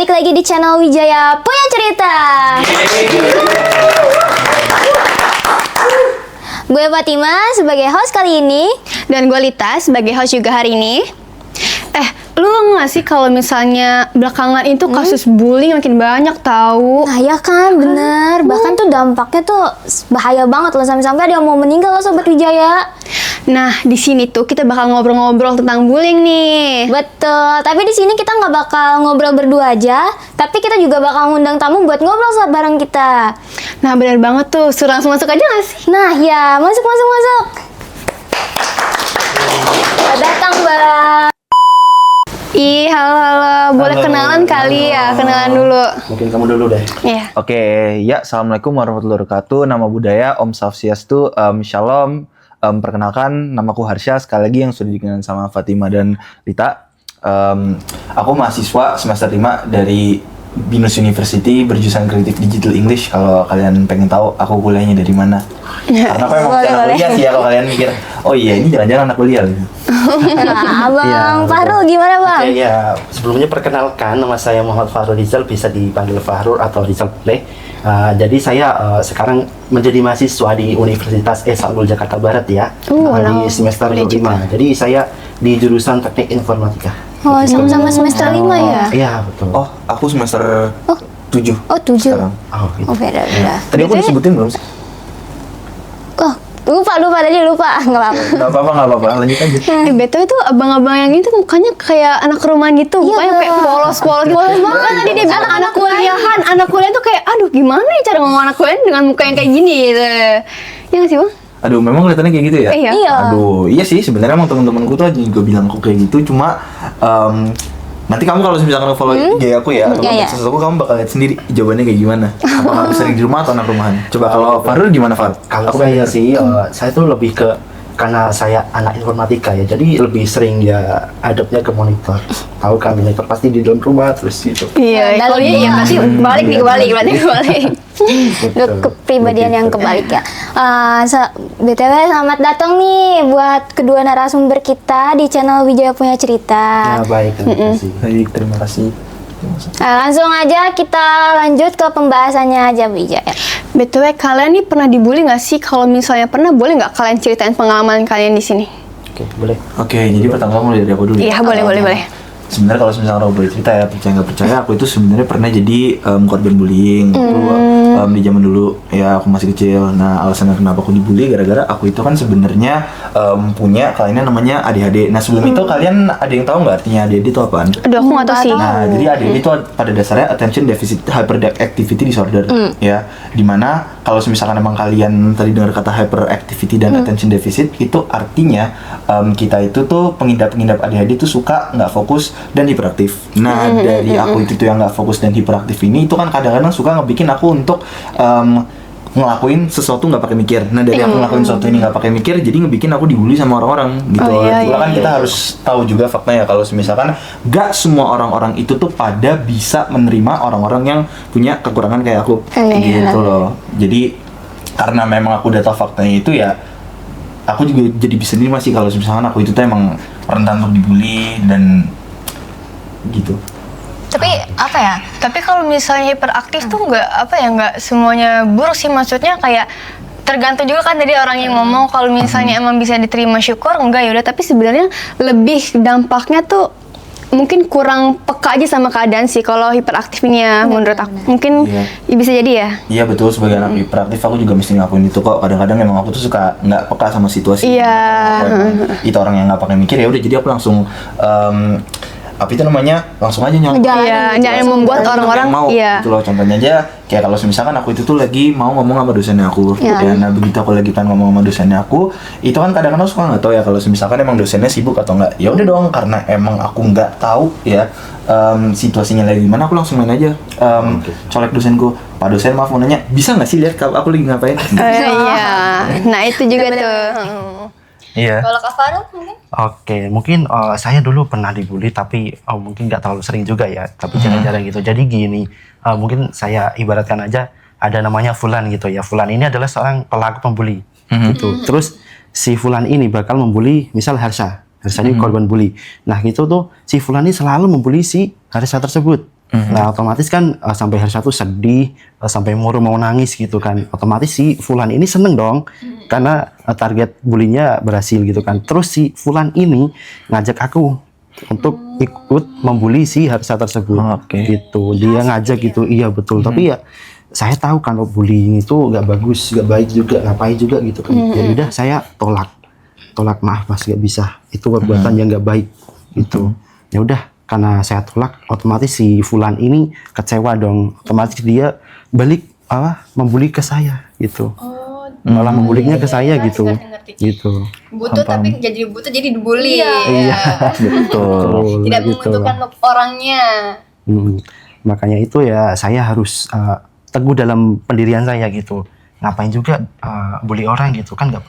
balik lagi di channel Wijaya Punya Cerita. Gue Fatima sebagai host kali ini. Dan gue Lita sebagai host juga hari ini. Lu nggak sih kalau misalnya belakangan itu kasus bullying makin banyak tahu? Nah ya kan, bener. Bahkan tuh dampaknya tuh bahaya banget loh. Sampai-sampai ada yang mau meninggal loh Sobat Wijaya. Nah, di sini tuh kita bakal ngobrol-ngobrol tentang bullying nih. Betul, tapi di sini kita nggak bakal ngobrol berdua aja, tapi kita juga bakal ngundang tamu buat ngobrol saat bareng kita. Nah, benar banget tuh. Suruh langsung masuk aja nggak sih? Nah ya, masuk. Selamat datang, Bang. Halo. Boleh Halo. kenalan kali ya? Kenalan dulu. Mungkin kamu dulu deh. Iya. Oke, ya assalamualaikum warahmatullahi wabarakatuh. Nama budaya Om Swastiastu, Shalom. Perkenalkan, namaku Harsha. Sekali lagi yang sudah dikenal sama Fatima dan Lita. Aku mahasiswa semester 5 dari Binus University berjurusan Creative Digital English. Kalau kalian pengen tahu aku kuliahnya dari mana, karena aku emang anak kuliah sih ya. Kalau kalian mikir, oh iya ini jangan-jangan anak kuliah gitu. Nah, Bang Iya, Fahrul gimana, Bang? Oke ya, sebelumnya perkenalkan nama saya Muhammad Fahrul Rizal, bisa dipanggil Fahrul atau Rizal boleh. Jadi saya sekarang menjadi mahasiswa di Universitas Al Jakarta Barat ya, di semester 5. Jadi saya di jurusan Teknik Informatika. Oh, sama-sama semester 5 ya? Iya betul. Oh, aku semester 7 Oh, 7. sekarang. Oh, gitu. Oh, beda. Tadi aku disebutin belum sih? Oh, lupa tadi lupa. Nggak apa-apa. Nggak apa-apa, lanjut aja. BTW itu abang-abang yang itu mukanya kayak anak rumahan gitu, Iya, mukanya kayak polos-polos banget. Kan tadi dia bilang anak kuliahan, anak kuliah tuh kayak, aduh gimana ya cara ngomong anak kuliah dengan muka yang kayak gini gitu. Ya nggak sih, Bang? Aduh, memang kelihatannya kayak gitu ya? Iya. Aduh, iya sih sebenarnya emang teman-temanku tuh juga bilang aku kayak gitu, cuma nanti kamu kalau misalkan follow IG aku ya, atau Iya. medsos aku, kamu bakal lihat sendiri jawabannya kayak gimana. Apakah aku sering di rumah atau anak rumahan? Coba kalau Farul gimana, Far? Kalau Aku saya pengen sih, saya tuh lebih ke karena saya anak informatika ya, jadi lebih sering dia hadapnya ke monitor. Tahu kan, monitor pasti di dalam rumah terus gitu. Iya, kalau dia ya pasti balik nih, kebalik. Lu kepribadian yang kebalik ya. BTW selamat datang nih buat kedua narasumber kita di channel Wijaya Punya Cerita. Ya baik, terima kasih. Baik, terima kasih. Nah, langsung aja kita lanjut ke pembahasannya aja, Wijaya. BTW kalian nih pernah dibully nggak sih? Kalau misalnya pernah, boleh nggak kalian ceritain pengalaman kalian di sini? Oke, boleh. Oke, jadi pertama mulai dari aku dulu. Iya, boleh. Sebenarnya kalau misalnya aku boleh cerita ya, percaya nggak percaya, aku itu sebenarnya pernah jadi korban bullying di zaman dulu ya, aku masih kecil. Nah, alasannya kenapa aku dibully gara-gara aku itu kan sebenarnya punya kelainan namanya ADHD. Nah, sebelum itu kalian ada yang tahu nggak artinya ADHD itu apaan? Aduh, aku nggak tahu sih. Nah, jadi ADHD itu pada dasarnya Attention Deficit Hyperactivity Disorder, ya. Dimana kalau misalkan emang kalian tadi dengar kata hyperactivity dan attention deficit, itu artinya kita itu tuh pengidap ADHD itu suka nggak fokus dan hiperaktif. Nah, dari aku itu tuh yang nggak fokus dan hiperaktif ini, itu kan kadang-kadang suka ngebikin aku untuk ngelakuin sesuatu nggak pakai mikir. Nah, dari aku ngelakuin sesuatu ini nggak pakai mikir, jadi ngebikin aku dibully sama orang-orang gitu. Kan kita harus tahu juga faktanya kalau misalkan nggak semua orang-orang itu tuh pada bisa menerima orang-orang yang punya kekurangan kayak aku, gitu loh. Jadi karena memang aku udah tahu faktanya itu ya, aku juga jadi bisa nerima sih kalau misalkan aku itu tuh emang rentan untuk dibully dan gitu. Tapi apa ya? Tapi kalau misalnya hiperaktif tuh nggak semuanya buruk sih, maksudnya kayak tergantung juga kan dari orang yang ngomong. Kalau misalnya emang bisa diterima syukur, enggak ya udah. Tapi sebenarnya lebih dampaknya tuh mungkin kurang peka aja sama keadaan sih kalau hiperaktif ini ya, menurut aku. Mungkin bisa jadi ya. Iya betul, sebagai anak hiperaktif aku juga mesti ngakuin itu kok. Kadang-kadang emang aku tuh suka nggak peka sama situasi. Iya. Itu orang yang nggak pakai mikir, ya udah jadi aku langsung apa itu namanya, langsung aja nyangkut. Iya, jangan membuat orang-orang mau. iya. Itu loh contohnya aja, kayak kalau misalkan aku itu tuh lagi mau ngomong sama dosennya aku, ya, nah begitu aku lagi pengen ngomong sama dosennya aku, itu kan kadang-kadang suka nggak tahu ya kalau misalkan emang dosennya sibuk atau enggak. Ya udah dong, karena emang aku nggak tahu ya situasinya lagi gimana, aku langsung main aja colek dosenku. Pak dosen, maaf mau nanya, bisa nggak sih lihat aku lagi ngapain? Iya, nah itu juga tuh. Iya. Kalau Kak Fahrul mungkin? Oke, mungkin saya dulu pernah dibully, tapi mungkin nggak terlalu sering juga ya, tapi jarang-jarang gitu. Jadi gini, mungkin saya ibaratkan aja, ada namanya Fulan gitu ya. Fulan ini adalah seorang pelaku pembuli gitu. Terus si Fulan ini bakal membuli misal Harsha ini korban bully. Nah gitu tuh, si Fulan ini selalu membuli si Harsha tersebut. Nah otomatis kan sampai hari Sabtu sedih, sampai mau nangis gitu kan. Otomatis si Fulan ini seneng dong, karena target bulinya berhasil gitu kan. Terus si Fulan ini ngajak aku untuk ikut membuli si Harsa tersebut. Gitu. Dia ngajak gitu, iya betul. Tapi ya saya tahu kalau bullying itu nggak bagus, nggak baik juga, ngapain juga gitu kan. Jadi udah saya tolak maaf mas, nggak bisa. Itu perbuatan yang nggak baik gitu. Ya udah, karena saya tolak, otomatis si Fulan ini kecewa dong. Otomatis dia balik membuli ke saya gitu. Malah membulinya ke saya gitu. Gitu. Butuh tapi jadi dibully. Iya, betul. Tidak gitu. membutuhkan orangnya. Makanya itu ya saya harus teguh dalam pendirian saya gitu. Ngapain juga bully orang gitu kan, nggak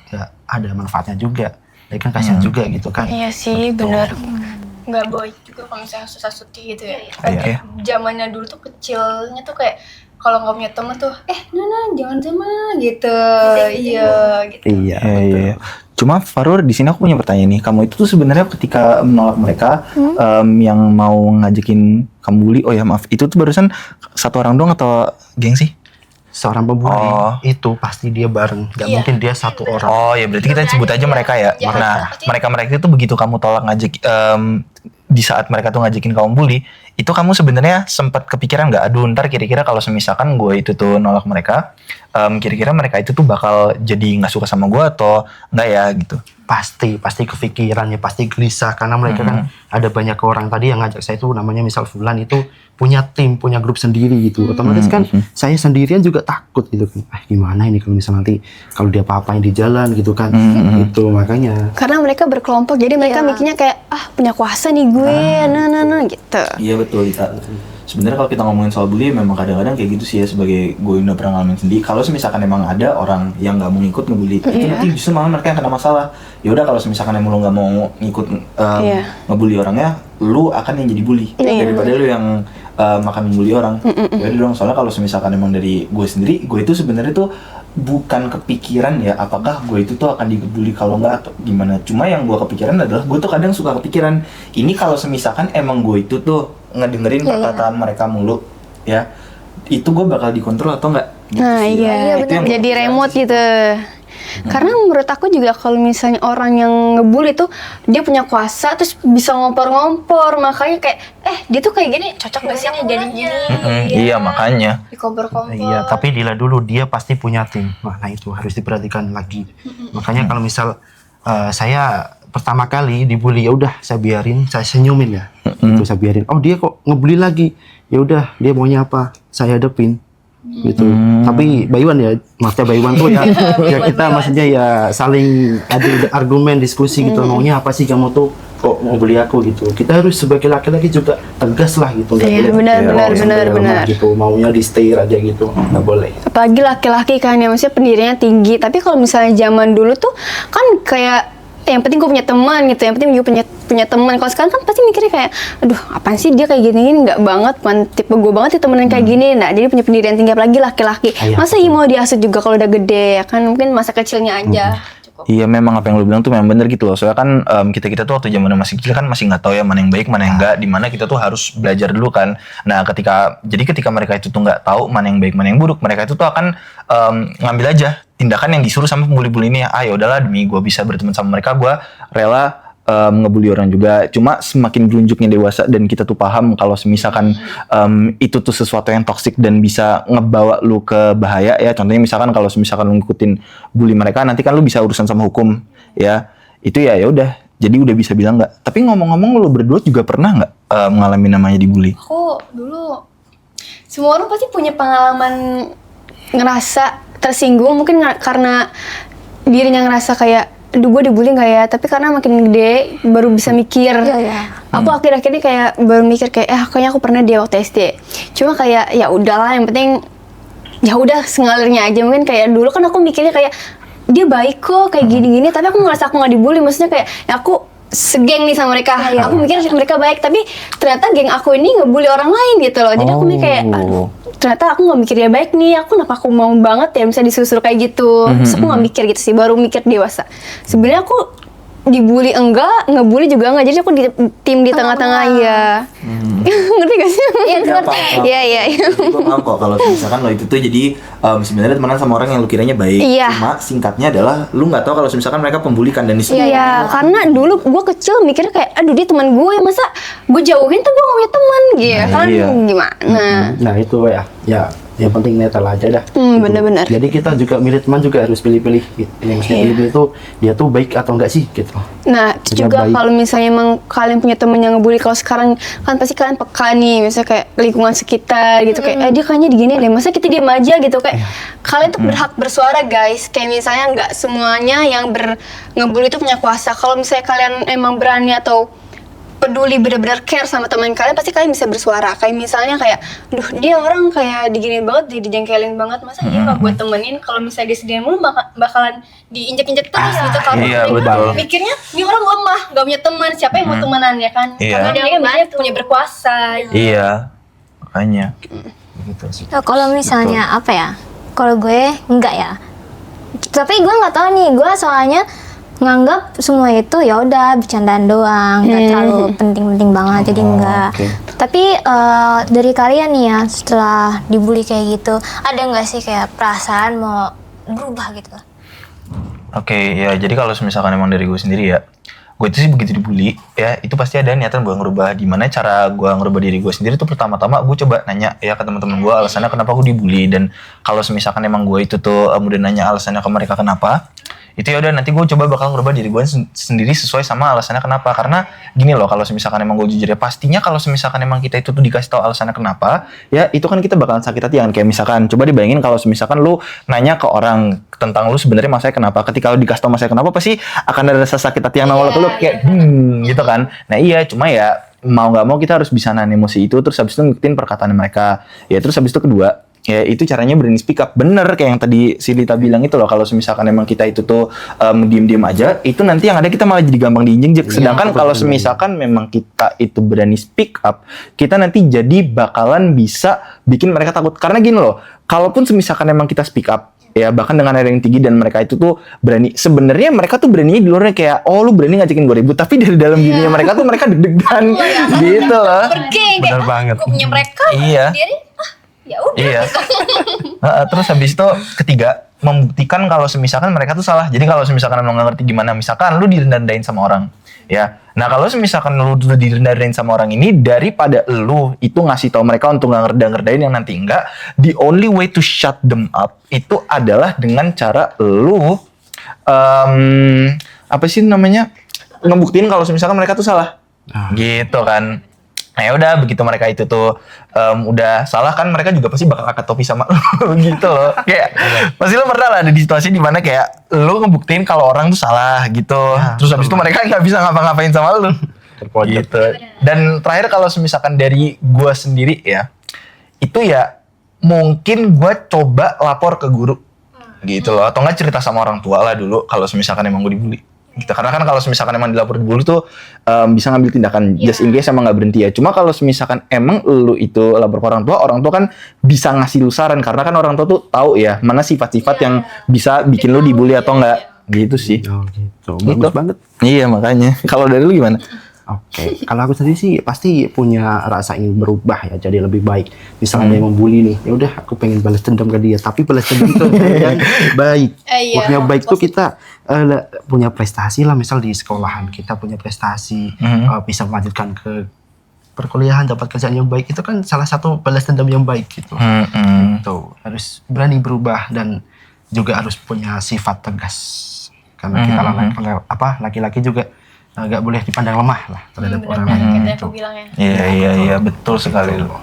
ada manfaatnya juga. Ya kan kasihan juga gitu kan. Iya sih, benar. Nggak baik juga kalau misalnya susah-susah gitu ya. Kayak zamannya dulu tuh kecilnya tuh kayak kalau nggak punya temen tuh, jangan sama gitu. Iya, gitu. Iya. Cuma Farur, di sini aku punya pertanyaan nih. Kamu itu tuh sebenarnya ketika menolak mereka yang mau ngajakin kamu bully, oh ya maaf, itu tuh barusan satu orang doang atau geng sih? Seorang pembuli itu pasti dia bareng, nggak mungkin dia satu orang. Oh ya berarti kita sebut aja mereka ya. Nah mereka itu begitu kamu tolak ngajak di saat mereka tuh ngajakin kamu bully, itu kamu sebenarnya sempat kepikiran nggak? Aduh ntar kira-kira kalau semisalkan gue itu tuh nolak mereka, kira-kira mereka itu tuh bakal jadi nggak suka sama gue atau nggak ya gitu? Pasti kepikirannya, pasti gelisah karena mereka kan ada banyak orang tadi yang ngajak saya itu namanya misal Fulan itu punya tim, punya grup sendiri gitu. Otomatis kan saya sendirian juga takut gitu kan. Gimana ini kalau misal nanti kalau dia apa-apain di jalan gitu kan. Itu makanya. Karena mereka berkelompok, jadi mereka mikirnya kayak punya kuasa nih gue, gitu. Iya betul, Lita. Sebenarnya kalau kita ngomongin soal bully memang kadang-kadang kayak gitu sih ya, sebagai gue udah pernah ngalamin sendiri. Kalau misalkan emang ada orang yang nggak mau ngikut ngebully, itu nanti justru malah mereka yang kena masalah. Ya udah kalau misalkan emang lu nggak mau ngikut ngebully orangnya, lu akan yang jadi bully daripada lu yang makan membully orang. Ya udah dong, soalnya kalau misalkan emang dari gue sendiri, gue itu sebenarnya tuh bukan kepikiran ya apakah gue itu tuh akan dibully kalau enggak atau gimana. Cuma yang gue kepikiran adalah gue tuh kadang suka kepikiran ini kalau misalkan emang gue itu tuh ngedengerin perkataan mereka mulu ya, itu gue bakal dikontrol atau enggak gitu. Iya benar, jadi remote gitu. Karena menurut aku juga kalau misalnya orang yang ngebully tuh dia punya kuasa, terus bisa ngompor-ngompor, makanya kayak dia tuh kayak gini cocok gak sih nih jadi gini. Iya makanya dikompor-kompor. Iya, tapi dilihat dulu dia pasti punya tim. Nah itu harus diperhatikan lagi. Makanya kalau misal saya pertama kali dibully, ya udah saya biarin, saya senyumin ya. Itu saya biarin. Oh dia kok ngebully lagi. Ya udah dia maunya apa? Saya hadapin. Gitu. Tapi Baywan ya, maksudnya Baywan tuh ya, ya kita maksudnya ya saling ada argumen diskusi gitu. Maunya apa sih kamu tuh kok mau beli aku gitu. Kita harus sebagai laki-laki juga tegas lah gitu. Iya benar. Gitu maunya di stay aja gitu, nggak boleh. Apalagi laki-laki kan ya, maksudnya pendiriannya tinggi. Tapi kalau misalnya zaman dulu tuh kan kayak yang penting gue punya teman gitu, yang penting gue punya teman. Kalau sekarang kan pasti mikirnya kayak, aduh apaan sih dia kayak gini, nggak banget, bukan tipe gue banget ya temenan kayak gini. Nah jadi punya pendirian tinggi, apalagi laki-laki. Masa mau diasuh juga kalau udah gede ya kan, mungkin masa kecilnya aja. Iya memang apa yang lu bilang tuh memang bener gitu loh. Soalnya kan kita tuh waktu zaman masih kecil kan masih nggak tahu ya mana yang baik mana yang enggak, dimana kita tuh harus belajar dulu kan. Nah ketika mereka itu tuh nggak tahu mana yang baik mana yang buruk, mereka itu tuh akan ngambil aja tindakan yang disuruh sama pembuli-pembuli ini. Ya udahlah demi gue bisa berteman sama mereka, gue rela ngebully orang juga. Cuma semakin berunjuknya dewasa dan kita tuh paham kalau misalkan itu tuh sesuatu yang toksik dan bisa ngebawa lu ke bahaya ya. Contohnya misalkan kalau misalkan lu ngikutin bully mereka, nanti kan lu bisa urusan sama hukum ya. Itu ya udah. Jadi udah bisa bilang nggak. Tapi ngomong-ngomong, lu berdua juga pernah nggak mengalami namanya dibully? Aku dulu, semua orang pasti punya pengalaman ngerasa tersinggung, mungkin karena dirinya ngerasa kayak aduh gue dibully nggak ya, tapi karena makin gede baru bisa mikir. Aku akhir-akhir ini kayak baru mikir kayak kayaknya aku pernah dia waktu SD, cuma kayak ya udahlah, yang penting ya udah sengalirnya aja. Mungkin kayak dulu kan aku mikirnya kayak dia baik kok kayak gini-gini, tapi aku ngerasa aku nggak dibully, maksudnya kayak ya aku segeng nih sama mereka. Aku mikir mereka baik, tapi ternyata geng aku ini ngebully orang lain gitu loh. Jadi aku mikir kayak ternyata aku nggak mikir dia baik nih, kenapa aku mau banget ya bisa disusul kayak gitu. Terus aku nggak mikir gitu sih, baru mikir dewasa. Sebenarnya aku dibully enggak, ngebully juga enggak. Jadi aku di tim di tengah-tengah ya. Ngerti gak sih? Iya, ngerti. Iya. Gue paham kok kalau misalkan lo itu tuh jadi sebenarnya temenan sama orang yang lu kiranya baik. Iya. Cuma singkatnya adalah lu nggak tahu kalau misalkan mereka pembulikan dan Iya, karena dulu gue kecil mikirnya kayak, aduh dia teman gue, masa gue jauhin tuh gue gak punya teman gitu kan, iya. gimana? Nah itu ya yang penting netral aja dah. Bener-bener. Jadi kita juga milih teman juga harus pilih-pilih. Yang mesti pilih itu dia tuh baik atau enggak sih gitu. Nah, Dia juga baik. kalau misalnya emang kalian punya temen yang ngebully, kalau sekarang kan pasti kalian peka nih, misalnya kayak lingkungan sekitar gitu, kayak dia kayaknya digini deh, masa kita diam aja gitu, kayak kalian tuh berhak bersuara guys, kayak misalnya nggak semuanya yang ngebully itu punya kuasa. Kalau misalnya kalian emang berani atau peduli benar-benar care sama teman kalian, pasti kalian bisa bersuara. Kayak misalnya kayak, duh dia orang kayak diginiin banget, dijengkelin banget, masa dia nggak buat temenin? Kalau misalnya dia sediain mulu bakalan diinjek-injek terus gitu. Karena iya, mereka betul. mikirnya ini orang lemah, nggak punya teman, siapa yang mau temenan ya kan? Iya. Karena dia mikirnya punya berkuasa. Iya, makanya. Gitu sih. Ya, kalau misalnya apa ya? Kalau gue enggak ya. Tapi gue nggak tahu nih, gue soalnya nganggap semua itu ya udah bercandaan doang, nggak terlalu penting-penting banget, jadi enggak. oke. Tapi dari kalian nih ya, setelah dibully kayak gitu, ada nggak sih kayak perasaan mau berubah gitu? Oke, ya jadi kalau misalkan emang dari gue sendiri ya, gue itu sih begitu dibully ya, itu pasti ada niatan gue ngerubah. Gimana cara gue ngerubah diri gue sendiri tuh pertama-tama gue coba nanya ya ke teman-teman gue alasannya kenapa gue dibully, dan kalau misalkan emang gue itu tuh udah nanya alasannya ke mereka kenapa, itu ya udah nanti gue coba bakal ngerubah diri gue sendiri sesuai sama alasannya kenapa. Karena gini loh, kalau misalkan emang gue jujur ya, pastinya kalau misalkan emang kita itu tuh dikasih tahu alasannya kenapa ya, itu kan kita bakalan sakit hati kan. Kayak misalkan coba dibayangin kalau misalkan lu nanya ke orang tentang lu sebenarnya masalahnya kenapa, ketika lu dikasih tahu masalahnya kenapa pasti akan ada rasa sakit hati yang nongol ke lu kayak gitu kan. Nah iya, cuma ya mau nggak mau kita harus bisa nahan emosi itu, terus habis itu ngikutin perkataan mereka ya. Terus habis itu kedua ya, itu caranya berani speak up. Bener kayak yang tadi si Lita bilang itu loh, kalau misalkan emang kita itu tuh diem-diem aja, itu nanti yang ada kita malah jadi gampang diinjek-injek. Sedangkan kalau misalkan memang kita itu berani speak up, kita nanti jadi bakalan bisa bikin mereka takut. Karena gini loh, kalaupun misalkan emang kita speak up ya, bahkan dengan nada yang tinggi dan mereka itu tuh berani, sebenarnya mereka tuh berani di luarnya kayak, oh lu berani ngajakin gue ribut, tapi dari dalam dunia mereka tuh mereka deg-degan gitu loh. Benar banget. Gue punya mereka, Iya. dia nih, ya udah. Iya. Terus habis itu ketiga, membuktikan kalau misalkan mereka tuh salah. Jadi kalau misalkan emang nggak ngerti gimana, misalkan lu direndahin sama orang, ya. Nah kalau misalkan lu tuh direndahin sama orang ini, daripada lu itu ngasih tahu mereka untuk nggak ngerdain yang nanti enggak, the only way to shut them up itu adalah dengan cara lu apa sih namanya, ngebuktiin kalau misalkan mereka tuh salah, gitu kan. Nah ya udah, begitu mereka itu tuh udah salah kan, mereka juga pasti bakal angkat topi sama lu gitu loh. Kayak pasti lo pernah lah ada di situasi dimana kayak lo ngebuktiin kalau orang tuh salah gitu. Terus habis itu mereka nggak bisa ngapa-ngapain sama lu. Gitu. Dan terakhir kalau misalkan dari gue sendiri ya, itu ya mungkin gue coba lapor ke guru gitu loh, atau nggak cerita sama orang tua lah dulu kalau misalkan emang gue dibully. Gitu. Karena kan kalau misalkan emang dilapor dulu tuh bisa ngambil tindakan just in case emang nggak berhenti ya. Cuma kalau misalkan emang lu itu lapor ke orang tua kan bisa ngasih lu saran, karena kan orang tua tuh tahu ya mana sifat-sifat yang bisa bikin lu dibully atau enggak gitu sih. Oh gitu, bagus banget. Iya makanya. Kalau dari lu gimana? Oke, kalau aku sendiri sih pasti punya rasa ingin berubah ya, jadi lebih baik. Misalnya dia membuli nih, ya udah aku pengen balas dendam ke dia, tapi balas dendam itu yang baik. Iya, Maksudnya baik tuh kita punya prestasi lah, misal di sekolahan kita punya prestasi, bisa melanjutkan ke perkuliahan, dapat kerjaan yang baik, itu kan salah satu balas dendam yang baik gitu. Gitu. Harus berani berubah dan juga harus punya sifat tegas. Karena kita laki-laki juga nggak boleh dipandang lemah lah terhadap orang lain. Aku bilang ya. Iya betul sekali lu.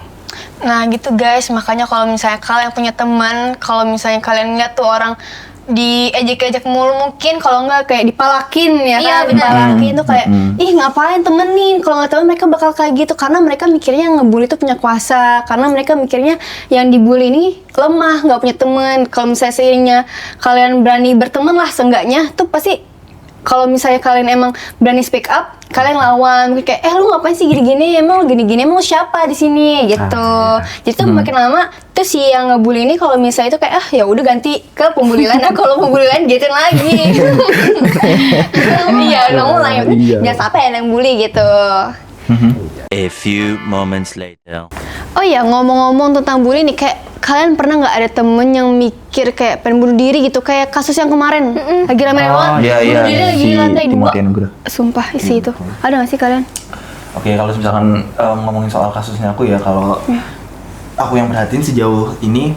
Nah gitu guys, makanya kalau misalnya kalian punya teman, kalau misalnya kalian lihat tuh orang diejek-ejek mulu, mungkin kalau nggak kayak dipalakin ya Iya, kan, dipalakin tuh kayak ih ngapain temenin, kalau nggak tahu mereka bakal kayak gitu, karena mereka mikirnya yang ngebully itu punya kuasa, karena mereka mikirnya yang dibully ini lemah, nggak punya teman. Kalau misalnya seandainya kalian berani berteman lah, seenggaknya tuh pasti kalau misalnya kalian emang berani speak up, kalian lawan, mungkin kayak lu ngapain sih gini-gini, emang lu gini-gini, emang lu siapa di sini gitu. Jadi tuh makin lama Terus si yang ngebully ini kalau misalnya itu kayak ya udah ganti ke pembuli lain. Nah kalau pembuli lain gituin lagi. Iya udah mulai. Iya. Jangan sampai yang bully gitu. A few moments later. Oh ya ngomong-ngomong tentang bully nih, kayak kalian pernah nggak ada temen yang mikir kayak pengen bunuh diri gitu, kayak kasus yang kemarin lagi rame banget, Iya, bunuh diri lagi si di lantai 2. Timothy Anugrah. Sumpah isi itu. Ada nggak sih kalian? Oke, kalau misalkan ngomongin soal kasusnya aku ya, kalau aku yang perhatiin sejauh ini,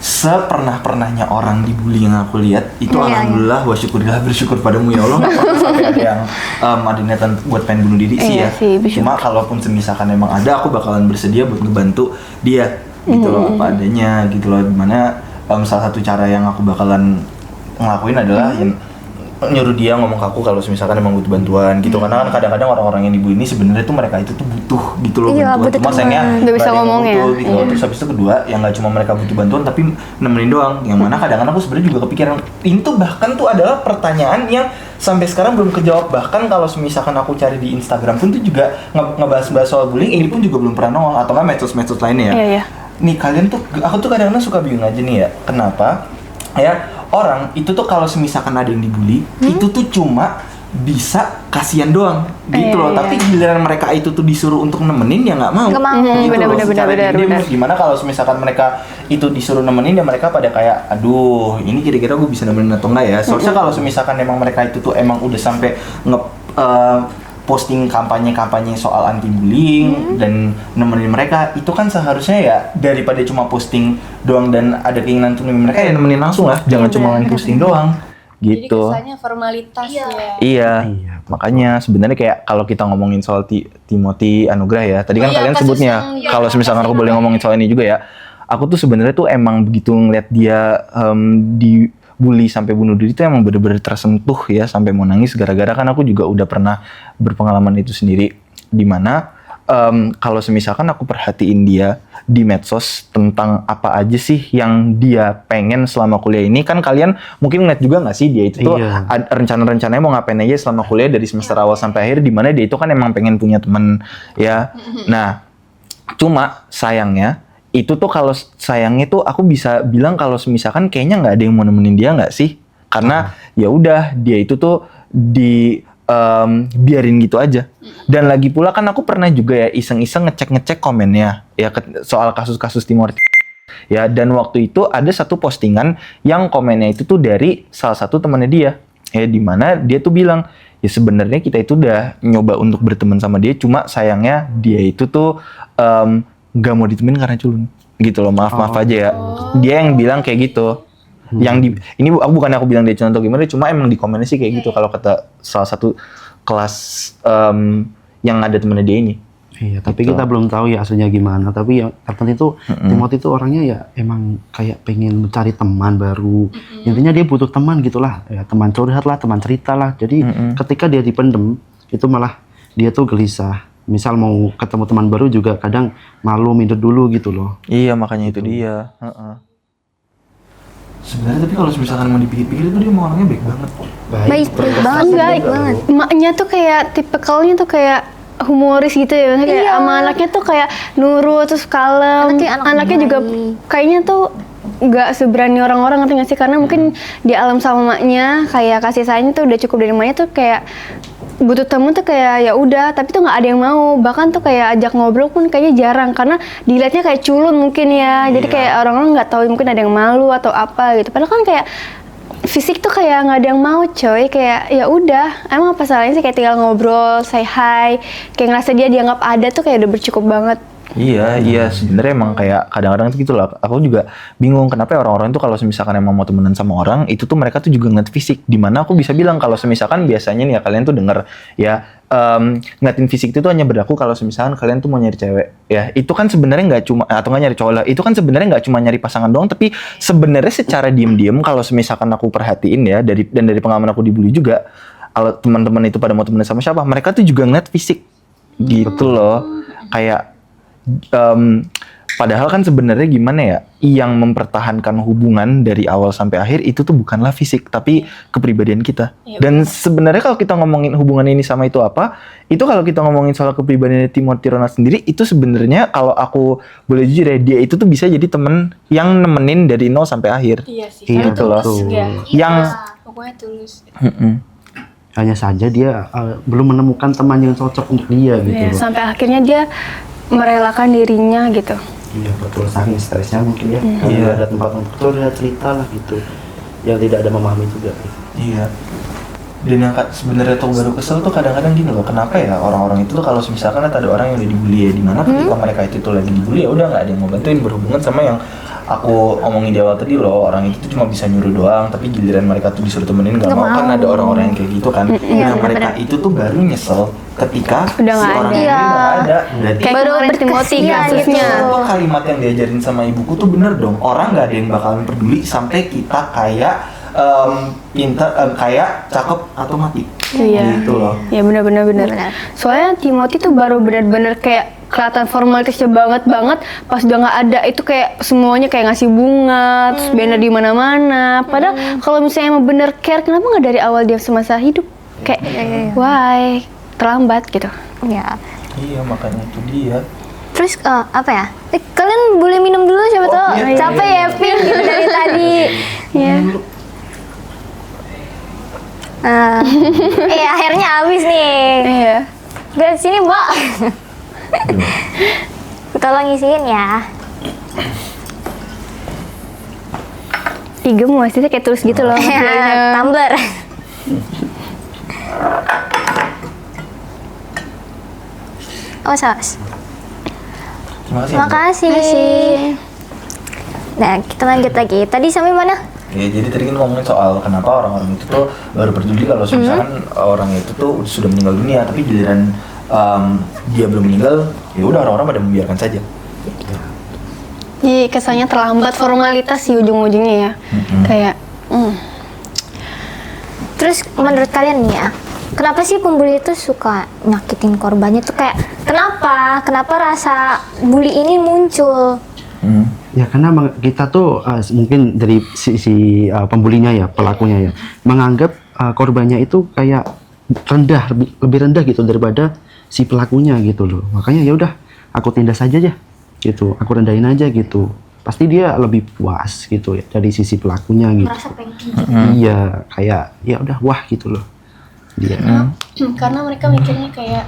sepernah-pernahnya orang dibully yang aku lihat itu alhamdulillah wa syukurillah, bersyukur padamu ya Allah, nggak pernah sampai ada yang ada niatan buat pengen bunuh diri sih Iya ya. sih, bersyukur. Cuma kalaupun semisalkan emang ada, aku bakalan bersedia buat ngebantu dia gitu loh, apa adanya gitu loh. Dimana salah satu cara yang aku bakalan ngelakuin adalah nyuruh dia ngomong ke aku kalau misalkan emang butuh bantuan gitu. Karena kan kadang-kadang orang-orang yang dibully ini sebenarnya tuh mereka itu tuh butuh gitu loh, Iya, bantuan. butuh Cuma sayangnya Nggak bisa nggak ada yang ngomong ya. butuh gitu. Terus habis itu kedua, yang nggak cuma mereka butuh bantuan tapi nemenin doang. Yang mana kadang-kadang aku sebenarnya juga kepikiran, ini tuh bahkan tuh adalah pertanyaan yang sampai sekarang belum kejawab. Bahkan kalau misalkan aku cari di Instagram pun tuh juga ngebahas-bahas soal bullying, ini pun juga belum pernah nongol, atau nggak medsos-medsos lainnya ya. Iya, iya. Nih kalian tuh, aku tuh kadang-kadang suka bingung aja nih ya, kenapa ya orang itu tuh kalau misalkan ada yang dibully, itu tuh cuma bisa kasihan doang gitu loh. Tapi giliran mereka itu tuh disuruh untuk nemenin ya nggak mau. Nggak mau. Gitu Bener, loh, bener, secara bener, diem-diem. bener. Terus gimana kalau misalkan mereka itu disuruh nemenin ya mereka pada kayak, aduh ini kira-kira gue bisa nemenin atau enggak ya. Soalnya kalau misalkan emang mereka itu tuh emang udah sampai posting kampanye-kampanye soal anti bullying dan nemenin mereka, itu kan seharusnya ya daripada cuma posting doang dan ada keinginan untuk nemenin mereka, ya nemenin langsung lah, jangan cuma main posting doang gitu. Jadi kesannya formalitas ya. Iya, makanya sebenarnya kayak kalau kita ngomongin soal Timothy Anugrah ya, tadi kan kalian kasus sebutnya, yang- kalau misalkan aku boleh ngomongin soal ini juga ya, aku tuh sebenarnya tuh emang begitu ngeliat dia dibully sampai bunuh diri tuh emang bener-bener tersentuh ya, sampai mau nangis, gara-gara kan aku juga udah pernah berpengalaman itu sendiri, dimana kalau misalkan aku perhatiin dia di medsos tentang apa aja sih yang dia pengen selama kuliah ini, kan kalian mungkin ngeliat juga nggak sih dia itu tuh Iya. rencana-rencananya mau ngapain aja selama kuliah dari semester awal sampai akhir, di mana dia itu kan emang pengen punya temen ya. Nah, cuma sayangnya itu tuh, kalau sayangnya tuh aku bisa bilang kalau misalkan kayaknya nggak ada yang mau nemenin dia nggak sih, karena ya udah dia itu tuh biarin gitu aja. Dan lagi pula kan aku pernah juga ya iseng-iseng ngecek komennya ya soal kasus-kasus Timor ya, dan waktu itu ada satu postingan yang komennya itu tuh dari salah satu temannya dia ya, dimana dia tuh bilang ya sebenarnya kita itu udah nyoba untuk berteman sama dia, cuma sayangnya dia itu tuh gak mau ditemenin karena culun gitu loh, maaf aja ya, dia yang bilang kayak gitu. Yang ini bukan aku bilang dia contoh gimana, cuma emang di komennya sih kayak gitu kalau kata salah satu kelas yang ada temennya dia ini. Iya, tapi Gitu. kita belum tahu ya aslinya gimana. Tapi yang terpenting tuh Timothy itu orangnya ya emang kayak pengen mencari teman baru. Intinya dia butuh teman gitulah, ya teman curhat lah, teman cerita lah. Jadi ketika dia dipendem, itu malah dia tuh gelisah. Misal mau ketemu teman baru juga kadang malu, minder dulu gitu loh. Iya, makanya itu dia. Sebenarnya tapi kalau misalkan mau dipikir-pikir itu dia mau orangnya baik banget. Baik banget, baik banget. Emaknya tuh kayak tipikalnya tuh kayak humoris gitu ya, maksudnya kayak Iya. sama anaknya tuh kayak nurut terus kalem. Anaknya juga kayaknya tuh nggak seberani orang-orang, ngerti nggak sih? Karena mungkin di alam sama emaknya kayak kasih sayangnya tuh udah cukup dari emaknya tuh, kayak butuh temen tuh kayak ya udah, tapi tuh nggak ada yang mau. Bahkan tuh kayak ajak ngobrol pun kayaknya jarang, karena dilihatnya kayak culun mungkin ya. Jadi kayak orang-orang nggak tahu, mungkin ada yang malu atau apa gitu. Padahal kan kayak fisik tuh kayak nggak ada yang mau coy, kayak ya udah, emang apa salahnya sih kayak tinggal ngobrol, say hi, kayak ngerasa dia dianggap ada tuh kayak udah bercukup banget. Iya, sebenarnya emang kayak kadang-kadang tuh gitu lah. Aku juga bingung kenapa orang-orang tuh kalau misalkan emang mau temenan sama orang, itu tuh mereka tuh juga ngeliat fisik. Dimana aku bisa bilang kalau misalkan biasanya nih ya, kalian tuh denger ya, ngeliatin fisik itu tuh hanya berlaku kalau misalkan kalian tuh mau nyari cewek ya. Itu kan sebenarnya nggak cuma, atau nggak nyari cowok lah, itu kan sebenarnya nggak cuma nyari pasangan doang, tapi sebenarnya secara diem-diem kalau misalkan aku perhatiin ya, dari pengalaman aku dibully juga, kalau teman-teman itu pada mau temenan sama siapa, mereka tuh juga ngeliat fisik gitu loh. Kayak Padahal kan sebenarnya gimana ya, yang mempertahankan hubungan dari awal sampai akhir itu tuh bukanlah fisik, tapi kepribadian kita. Dan sebenarnya kalau kita ngomongin hubungan ini sama itu apa, itu kalau kita ngomongin soal kepribadian Timothy Ronald sendiri, itu sebenarnya kalau aku boleh jujur ya, dia itu tuh bisa jadi temen yang nemenin dari nol sampai akhir. Iya sih. Iya, Gitu loh. betul. Yang Pokoknya tulus. Hanya saja dia belum menemukan teman yang cocok untuk dia gitu Iya, loh. sampai akhirnya dia merelakan dirinya gitu. Iya betul, saking stresnya mungkin ya. Iya, ada tempat untuk tuh ada cerita lah gitu. Yang tidak ada memahami juga. Iya. Dan yang sebenarnya tuh baru kesel tuh kadang-kadang gini loh, kenapa ya orang-orang itu tuh kalau misalkan ada orang yang udah dibully ya, dimana ketika mereka itu tuh lagi dibully ya udah nggak ada yang mau bantuin, berhubungan sama yang aku omongin di awal tadi loh, orang itu tuh cuma bisa nyuruh doang, tapi giliran mereka tuh disuruh temenin nggak mau, kan ada orang-orang yang kayak gitu kan. Nah mereka itu tuh baru nyesel ketika Udah si nggak orang ada. ini nggak ada. Berarti Kayak Baru kemarin Timothy berkesian kasusnya. gitu. itu kalimat yang diajarin sama ibuku tuh bener dong. Orang nggak ada yang bakalan peduli sampai kita kayak pintar, kayak cakep atau mati. Iya. Gitu loh. Ya benar-benar benar. Benar. Soalnya Timothy tuh baru benar-benar kayak kelihatan formalitasnya banget pas udah nggak ada itu kayak semuanya kayak ngasih bunga, terus banner di mana-mana. Padahal kalau misalnya emang bener care, kenapa nggak dari awal dia semasa hidup? Kayak why terlambat gitu. Ya. Iya makanya itu dia. Terus apa ya? Kalian boleh minum dulu siapa tahu iya. capek ya Pink gitu dari tadi. Ya. Akhirnya habis nih. Iya. Gue sini Mbak. Tolong isiin ya. Tiga mau hasilnya kayak terus gitu loh. Tumbler. Oh saus. Terima kasih. Makasih. Nah kita lanjut lagi. Tadi sampai mana? Ya, jadi tadi kan ngomongin soal kenapa orang-orang itu tuh baru peduli kalau misalkan orang itu tuh sudah meninggal dunia, tapi giliran dia belum meninggal, ya udah orang-orang pada membiarkan saja. Jadi kesannya terlambat, formalitas sih ujung-ujungnya ya. Kayak Terus menurut kalian nih ya, kenapa sih pembuli itu suka nyakitin korbannya tuh kayak kenapa? Kenapa rasa bully ini muncul? Ya karena kita tuh mungkin dari sisi pembulinya ya, pelakunya ya, menganggap korbannya itu kayak rendah, lebih rendah gitu daripada si pelakunya gitu loh. Makanya ya udah aku tindas aja ya gitu, aku rendahin aja gitu. Pasti dia lebih puas gitu ya dari sisi pelakunya gitu. Merasa pengen. Iya, kayak ya udah wah gitu loh. Dia. Karena mereka mikirnya kayak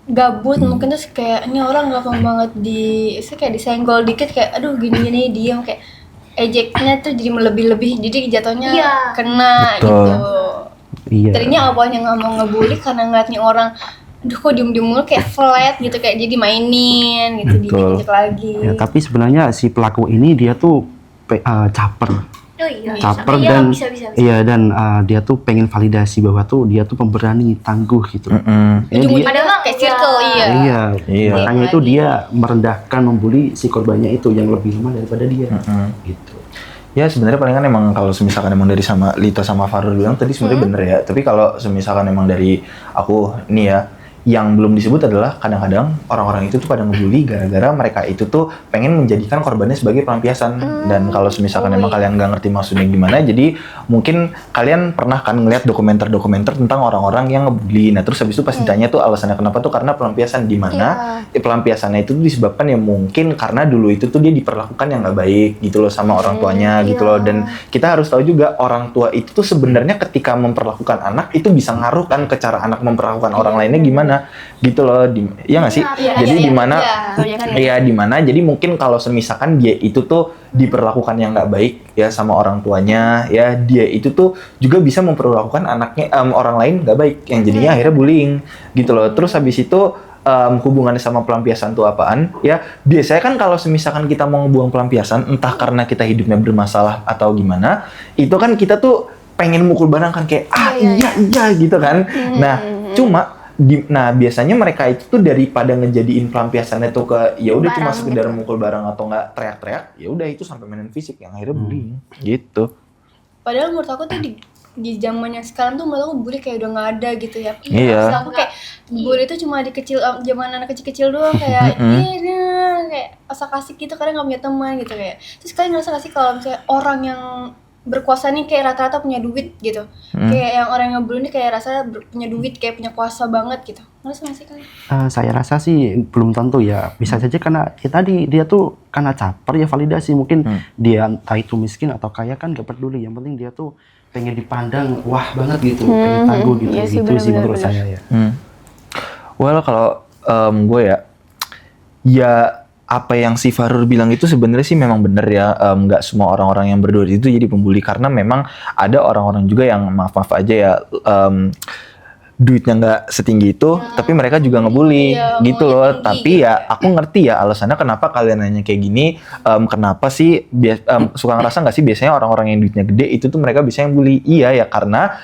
gabut, mungkin terus kayak ini orang gampang banget kayak disenggol dikit kayak aduh gini-gini diam, kayak ejeknya tuh jadi lebih-lebih, jadi jatuhnya kena Betul. gitu. Iya. Tadinya awalnya nggak mau ngebully karena ngeliat nih orang aduh kok diem-diem mulu kayak flat gitu, kayak jadi mainin gitu, Betul. diinjek lagi. Ya, tapi sebenarnya si pelaku ini dia tuh caper. Oh iya. Caper Iya, dan bisa. iya dan dia tuh pengen validasi bahwa tuh dia tuh pemberani, tangguh gitu. Ya, dia, Ujung-ujungnya kayak circle, iya, Iya. makanya itu dia merendahkan, membuli si korbannya itu yang lebih lemah daripada dia. Gitu. Ya sebenarnya palingan emang kalau misalkan emang dari sama Lita sama Farul bilang tadi sebenarnya bener ya. Tapi kalau misalkan emang dari aku nih ya, yang belum disebut adalah kadang-kadang orang-orang itu tuh pada ngebully gara-gara mereka itu tuh pengen menjadikan korbannya sebagai pelampiasan. Dan kalau misalkan emang kalian nggak ngerti maksudnya gimana, jadi mungkin kalian pernah kan ngeliat dokumenter-dokumenter tentang orang-orang yang ngebully. Nah terus habis itu pas ditanya tuh alasannya kenapa tuh karena pelampiasan, di mana pelampiasannya itu disebabkan ya mungkin karena dulu itu tuh dia diperlakukan yang nggak baik gitu loh sama orang tuanya gitu loh. Dan kita harus tahu juga orang tua itu tuh sebenarnya ketika memperlakukan anak itu bisa ngaruh kan ke cara anak memperlakukan orang lainnya gimana gitu loh, iya nggak sih? Jadi di mana, iya di mana. Jadi mungkin kalau semisalkan dia itu tuh diperlakukan yang nggak baik ya sama orang tuanya, ya dia itu tuh juga bisa memperlakukan anaknya orang lain nggak baik, yang jadinya akhirnya bullying gitu loh. Terus habis itu hubungannya sama pelampiasan tuh apaan? Ya biasanya kan kalau misalkan kita mau ngebuang pelampiasan, entah karena kita hidupnya bermasalah atau gimana, itu kan kita tuh pengen mukul barang kan kayak iya gitu kan. Nah cuma nah biasanya mereka itu tuh daripada ngejadiin pelampiasannya tuh ke ya udah cuma sekedar mukul barang atau nggak teriak-teriak, ya udah itu sampai mainin fisik yang akhirnya bullying gitu. Padahal menurut aku tuh di zaman yang sekarang tuh menurut aku bully kayak udah nggak ada gitu ya. Iya. Maksud aku kayak bully itu cuma di kecil zaman anak kecil-kecil doang kayak kayak asa kasih gitu karena nggak punya teman gitu kayak. Terus kalian ngerasa nggak sih kalau misalnya orang yang berkuasa nih kayak rata-rata punya duit gitu, kayak yang orang yang ngebully nih kayak rasa punya duit kayak punya kuasa banget gitu, ngerasa nggak sih kalian? Saya rasa sih belum tentu ya. Bisa saja karena ya tadi dia tuh karena caper ya validasi. Mungkin dia entah itu miskin atau kaya kan gak peduli. Yang penting dia tuh pengen dipandang wah banget gitu, pengen tangguh gitu. Iya sih, Itu sih benar-benar. menurut saya ya. Well, kalau gue ya apa yang si Fahrur bilang itu sebenarnya sih memang benar ya. Nggak semua orang-orang yang berduit itu jadi pembuli, karena memang ada orang-orang juga yang maaf aja ya, duitnya nggak setinggi itu, tapi mereka juga ngebully gitu loh. Tapi ya aku ngerti ya alasannya kenapa kalian nanya kayak gini. Kenapa sih suka ngerasa nggak sih biasanya orang-orang yang duitnya gede itu tuh mereka biasanya bully? Iya ya, karena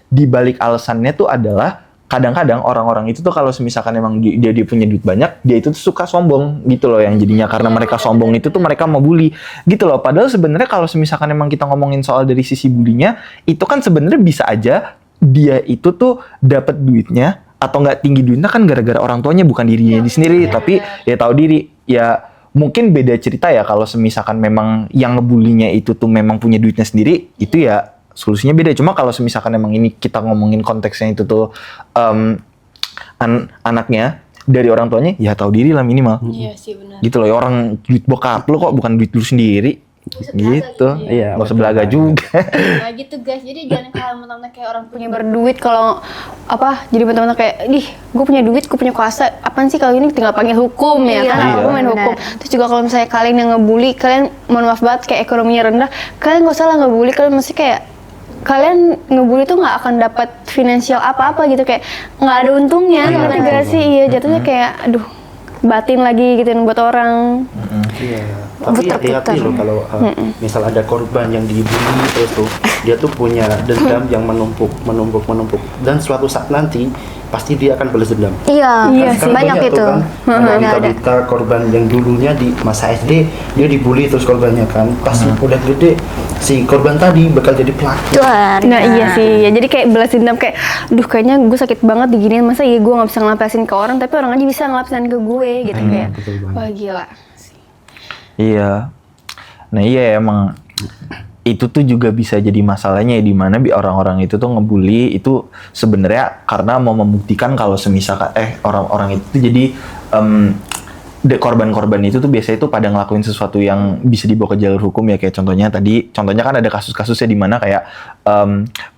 di balik alasannya tuh adalah kadang-kadang orang-orang itu tuh kalau misalkan emang dia punya duit banyak, dia itu tuh suka sombong gitu loh, yang jadinya karena mereka sombong itu tuh mereka mau bully gitu loh. Padahal sebenarnya kalau misalkan emang kita ngomongin soal dari sisi bulinya, itu kan sebenarnya bisa aja dia itu tuh dapat duitnya atau nggak tinggi duitnya kan gara-gara orang tuanya, bukan dirinya sendiri, tapi ya tahu diri. Ya mungkin beda cerita ya kalau misalkan memang yang ngebulinya itu tuh memang punya duitnya sendiri, itu ya solusinya beda. Cuma kalau misalkan emang ini kita ngomongin konteksnya itu tuh anaknya dari orang tuanya, ya tahu diri lah minimal. Iya sih benar. Gitu loh, ya orang duit bokap lu kok bukan duit lu sendiri. Gitu. Iya, Nggak usah belaga juga. Nah gitu guys, jadi jangan kalian mentang-mentang kayak orang punya Punya berduit kalau apa jadi teman-teman kayak gue punya duit, gue punya kuasa, apaan sih kalau ini tinggal panggil hukum ya kan, Iya. aku main Benar. hukum. Terus juga kalau misalnya kalian yang ngebully, kalian mohon maaf banget kayak ekonominya rendah, kalian gak usah lah ngebully, kalian mesti kayak kalian ngebully tuh nggak akan dapat finansial apa-apa gitu, kayak nggak ada untungnya, ngerti gak sih? Iya, jatuhnya kayak aduh batin lagi gituin buat orang. Iya. Tapi hati-hati loh kalau misal ada korban yang dibully terus tuh dia tuh punya dendam yang menumpuk dan suatu saat nanti pasti dia akan balas dendam. Iya, Iya sih sih, banyak tuh itu. kan, ada berita-berita korban yang dulunya di masa SD dia dibully terus korbannya kan, pasti udah gede si korban tadi bakal jadi pelaku. Nah iya sih, ya jadi kayak balas dendam kayak, duh kayaknya gue sakit banget diginiin, masa iya gue nggak bisa ngelapasin ke orang, tapi orang aja bisa ngelapasin ke gue gitu kayak, betul banget. wah gila. Iya. Nah iya emang itu tuh juga bisa jadi masalahnya ya, di mana orang-orang itu tuh ngebully itu sebenarnya karena mau membuktikan kalau semisalkan orang-orang itu tuh jadi korban-korban itu tuh biasanya tuh pada ngelakuin sesuatu yang bisa dibawa ke jalur hukum ya, kayak contohnya kan ada kasus-kasusnya di mana kayak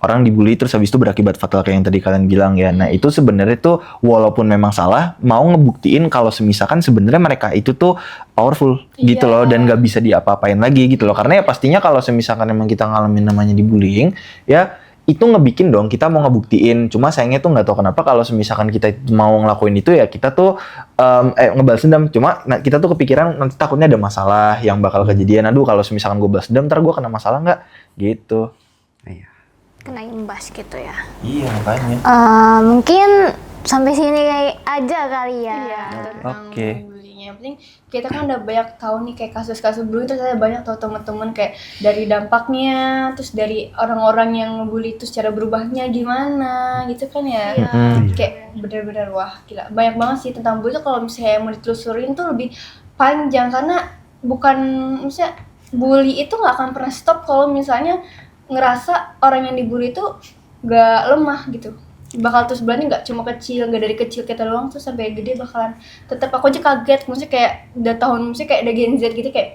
orang dibully terus habis itu berakibat fatal kayak yang tadi kalian bilang ya. Nah itu sebenarnya tuh walaupun memang salah, mau ngebuktiin kalau semisalkan sebenarnya mereka itu tuh powerful gitu loh, dan gak bisa diapa-apain lagi gitu loh. Karena ya pastinya kalau semisalkan emang kita ngalamin namanya dibullying ya, itu ngebikin dong kita mau ngebuktiin. Cuma sayangnya tuh nggak tahu kenapa kalau misalkan kita mau ngelakuin itu ya kita tuh ngebalas dendam. Cuma kita tuh kepikiran nanti takutnya ada masalah yang bakal kejadian. Aduh kalau misalkan gue balas dendam ntar gue kena masalah nggak gitu. Iya. Kena imbas gitu ya. Iya makanya. Mungkin sampai sini aja kali ya. Oke. bullying. Yang penting kita kan udah banyak tahu nih kayak kasus-kasus bullying, terus saya banyak tahu teman-teman kayak dari dampaknya, terus dari orang-orang yang ngebully itu secara berubahnya gimana gitu kan ya. Kayak bener-bener wah gila, banyak banget sih tentang bully tuh. Kalau misalnya mau ditelusurin tuh lebih panjang, karena bukan misalnya bully itu nggak akan pernah stop kalau misalnya ngerasa orang yang dibully itu nggak lemah gitu. Bakal terus berani, nggak cuma kecil, nggak dari kecil kita doang tuh sampai gede bakalan tetap. Aku aja kaget, maksudnya kayak udah tahun, maksudnya kayak udah Gen Z gitu kayak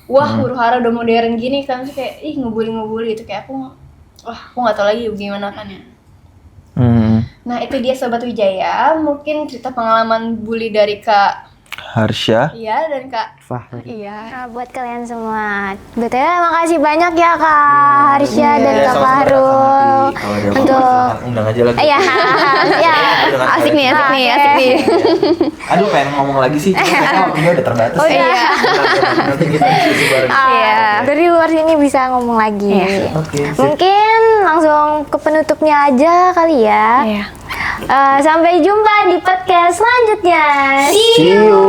wah huru hara udah modern gini kan, maksudnya kayak ih ngebully gitu, kayak aku nggak tahu lagi gimana kan ya. Nah itu dia Sobat Wijaya, mungkin cerita pengalaman bully dari Kak Harsha. Iya dan Kak Fahri. Iya. Nah, buat kalian semua, BTW makasih banyak ya Kak Harsha dan Kak Fahrul untuk undang aja lagi. ya ya Asik nih. Aduh pengen ngomong lagi sih, cuma kayaknya waktunya udah terbatas. Oh, iya. Nanti kita diskusi bareng. Iya. dari luar sini bisa ngomong lagi. Oke. sip. Mungkin langsung ke penutupnya aja kali ya. Iya. Sampai jumpa di podcast selanjutnya. See you.